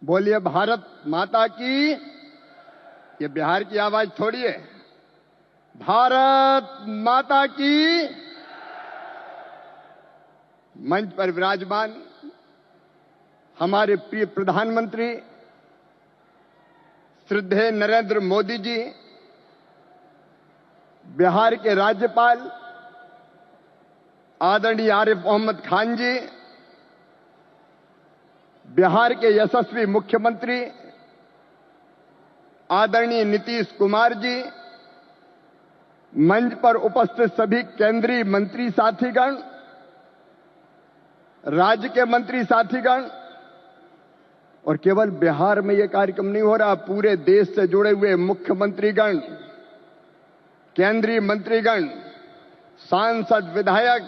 बोलिए भारत माता की। ये बिहार की आवाज थोड़ी है। भारत माता की। मंच पर विराजमान हमारे प्रिय प्रधानमंत्री श्रद्धेय नरेंद्र मोदी जी, बिहार के राज्यपाल आदरणीय आरिफ मोहम्मद खान जी, बिहार के यशस्वी मुख्यमंत्री आदरणीय नीतीश कुमार जी, मंच पर उपस्थित सभी केंद्रीय मंत्री साथीगण, राज्य के मंत्री साथीगण, और केवल बिहार में यह कार्यक्रम नहीं हो रहा, पूरे देश से जुड़े हुए मुख्यमंत्रीगण, केंद्रीय मंत्रीगण, सांसद, विधायक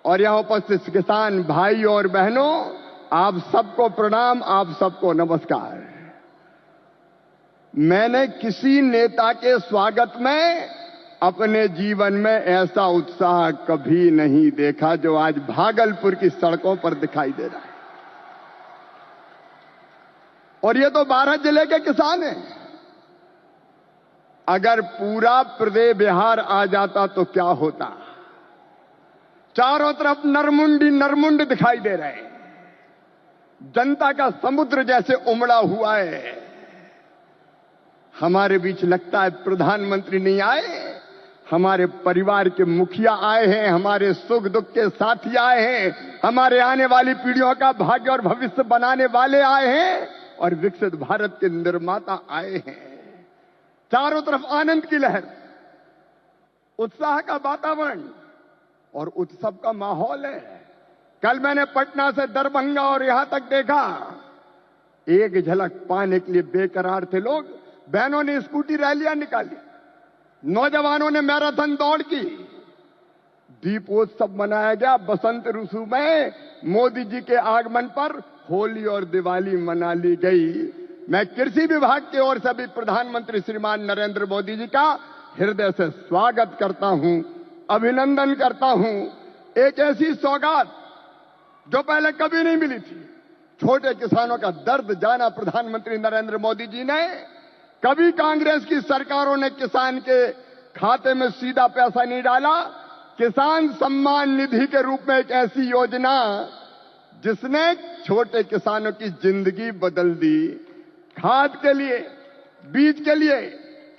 और यहां उपस्थित किसान भाई और बहनों, आप सबको प्रणाम, आप सबको नमस्कार। मैंने किसी नेता के स्वागत में अपने जीवन में ऐसा उत्साह कभी नहीं देखा जो आज भागलपुर की सड़कों पर दिखाई दे रहा है। और ये तो 12 जिले के किसान हैं। अगर पूरा प्रदेश बिहार आ जाता तो क्या होता। चारों तरफ नरमुंड दिखाई दे रहे हैं। जनता का समुद्र जैसे उमड़ा हुआ है। हमारे बीच लगता है प्रधानमंत्री नहीं आए, हमारे परिवार के मुखिया आए हैं, हमारे सुख दुख के साथी आए हैं, हमारे आने वाली पीढ़ियों का भाग्य और भविष्य बनाने वाले आए हैं और विकसित भारत के निर्माता आए हैं। चारों तरफ आनंद की लहर, उत्साह का वातावरण और उत्सव का माहौल है। कल मैंने पटना से दरभंगा और यहां तक देखा, एक झलक पाने के लिए बेकरार थे लोग। बहनों ने स्कूटी रैलियां निकाली, नौजवानों ने मैराथन दौड़ की, दीपोत्सव मनाया गया। बसंत ऋतु में मोदी जी के आगमन पर होली और दिवाली मना ली गई। मैं कृषि विभाग की ओर से भी प्रधानमंत्री श्रीमान नरेंद्र मोदी जी का हृदय से स्वागत करता हूं, अभिनंदन करता हूं। एक ऐसी सौगात जो पहले कभी नहीं मिली थी। छोटे किसानों का दर्द जाना प्रधानमंत्री नरेंद्र मोदी जी ने। कभी कांग्रेस की सरकारों ने किसान के खाते में सीधा पैसा नहीं डाला। किसान सम्मान निधि के रूप में एक ऐसी योजना जिसने छोटे किसानों की जिंदगी बदल दी। खाद के लिए, बीज के लिए,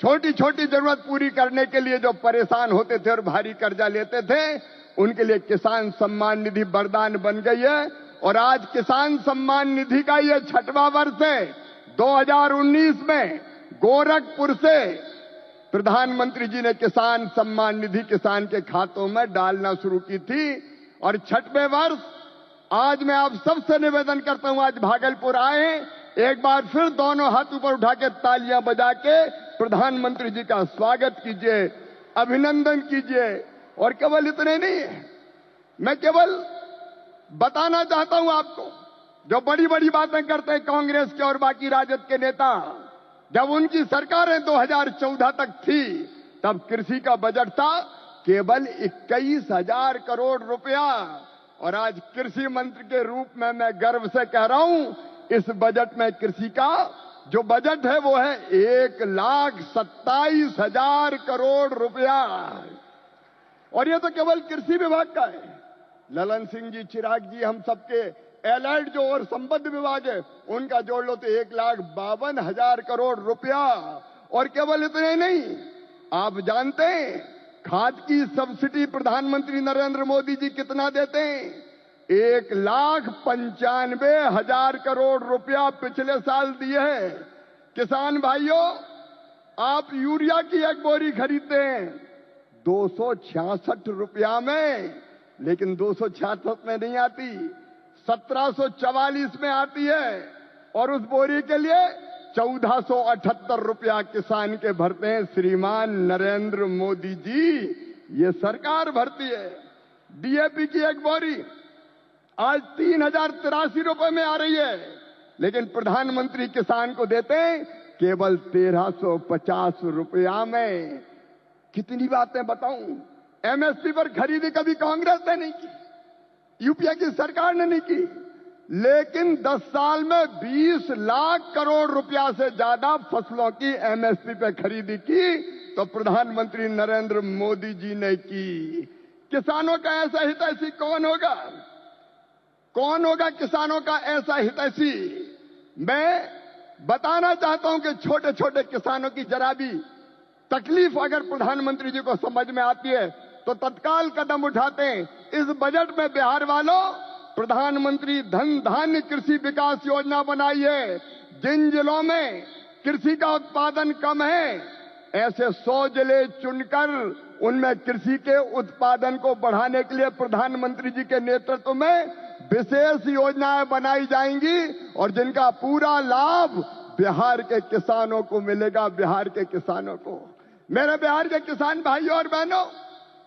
छोटी छोटी जरूरत पूरी करने के लिए जो परेशान होते थे और भारी कर्जा लेते थे, उनके लिए किसान सम्मान निधि वरदान बन गई है। और आज किसान सम्मान निधि का यह 6वां वर्ष है। 2019 में गोरखपुर से प्रधानमंत्री जी ने किसान सम्मान निधि किसान के खातों में डालना शुरू की थी और 6वें वर्ष आज मैं आप सबसे निवेदन करता हूं, आज भागलपुर आए, एक बार फिर दोनों हाथ ऊपर उठा के तालियां बजा के प्रधानमंत्री जी का स्वागत कीजिए, अभिनंदन कीजिए। और केवल इतने नहीं है, मैं केवल बताना चाहता हूं आपको, जो बड़ी बड़ी बातें करते हैं कांग्रेस के और बाकी राजद के नेता, जब उनकी सरकारें 2014 तक थी तब कृषि का बजट था केवल 21,000 करोड़ रुपया। और आज कृषि मंत्री के रूप में मैं गर्व से कह रहा हूं, इस बजट में कृषि का जो बजट है वो है 1,27,000 करोड़ रुपया। और ये तो केवल कृषि विभाग का है। ललन सिंह जी, चिराग जी, हम सबके एलाइड जो और संबद्ध विभाग है उनका जोड़ लो तो 1,52,000 करोड़ रुपया। और केवल इतने नहीं, आप जानते हैं खाद की सब्सिडी प्रधानमंत्री नरेंद्र मोदी जी कितना देते हैं? 1,95,000 करोड़ रुपया पिछले साल दिए हैं। किसान भाइयों, आप यूरिया की एक बोरी खरीदते हैं 266 रुपया में, लेकिन 266 में नहीं आती, 1744 में आती है। और उस बोरी के लिए 1478 रुपया किसान के भरते हैं श्रीमान नरेंद्र मोदी जी, ये सरकार भरती है। डीएपी की एक बोरी आज 3,083 रुपए में आ रही है, लेकिन प्रधानमंत्री किसान को देते हैं केवल 1,350 रुपया में। कितनी बातें बताऊं। एमएसपी पर खरीदी कभी कांग्रेस ने नहीं की, यूपीए की सरकार ने नहीं की, लेकिन 10 साल में 20 लाख करोड़ रुपया से ज्यादा फसलों की एमएसपी पे खरीदी की तो प्रधानमंत्री नरेंद्र मोदी जी ने की। किसानों का ऐसा हितैषी कौन होगा? कौन होगा किसानों का ऐसा हितैषी? मैं बताना चाहता हूं कि छोटे छोटे किसानों की जरा भी तकलीफ अगर प्रधानमंत्री जी को समझ में आती है तो तत्काल कदम उठाते हैं। इस बजट में बिहार वालों प्रधानमंत्री धन धान्य कृषि विकास योजना बनाई है। जिन जिलों में कृषि का उत्पादन कम है, ऐसे 100 जिले चुनकर उनमें कृषि के उत्पादन को बढ़ाने के लिए प्रधानमंत्री जी के नेतृत्व में विशेष योजनाएं बनाई जाएंगी और जिनका पूरा लाभ बिहार के किसानों को मिलेगा। बिहार के किसानों को, मेरे बिहार के किसान भाइयों और बहनों,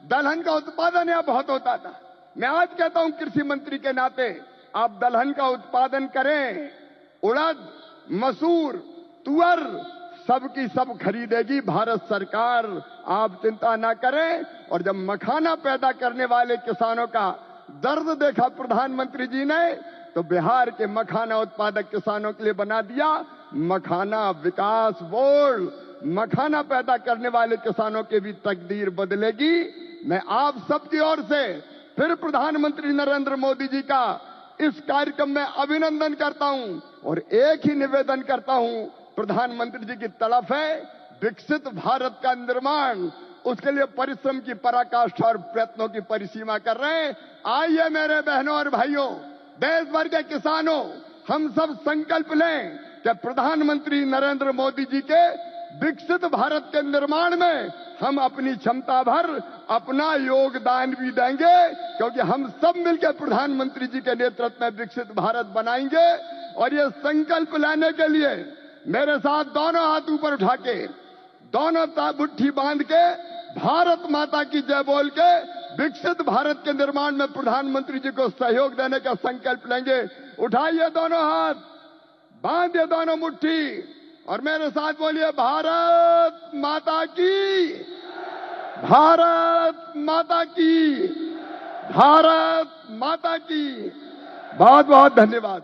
दलहन का उत्पादन यहां बहुत होता था। मैं आज कहता हूं कृषि मंत्री के नाते, आप दलहन का उत्पादन करें। उड़द, मसूर, तुअर सबकी सब खरीदेगी भारत सरकार, आप चिंता ना करें। और जब मखाना पैदा करने वाले किसानों का दर्द देखा प्रधानमंत्री जी ने, तो बिहार के मखाना उत्पादक किसानों के लिए बना दिया मखाना विकास बोर्ड। मखाना पैदा करने वाले किसानों की भी तकदीर बदलेगी। मैं आप सबकी ओर से फिर प्रधानमंत्री नरेंद्र मोदी जी का इस कार्यक्रम में अभिनंदन करता हूं और एक ही निवेदन करता हूं, प्रधानमंत्री जी की तड़प है विकसित भारत का निर्माण, उसके लिए परिश्रम की पराकाष्ठा और प्रयत्नों की परिसीमा कर रहे हैं। आइए मेरे बहनों और भाइयों, देश भर के किसानों, हम सब संकल्प लें कि प्रधानमंत्री नरेंद्र मोदी जी के विकसित भारत के निर्माण में हम अपनी क्षमता भर अपना योगदान भी देंगे, क्योंकि हम सब मिलकर प्रधानमंत्री जी के नेतृत्व में विकसित भारत बनाएंगे। और ये संकल्प लेने के लिए मेरे साथ दोनों हाथ ऊपर उठा के, दोनों मुट्ठी बांध के, भारत माता की जय बोल के विकसित भारत के निर्माण में प्रधानमंत्री जी को सहयोग देने का संकल्प लेंगे। उठाइए दोनों हाथ, बांधिए दोनों मुट्ठी और मेरे साथ बोलिए भारत माता की, भारत माता की, भारत माता की। बहुत बहुत धन्यवाद।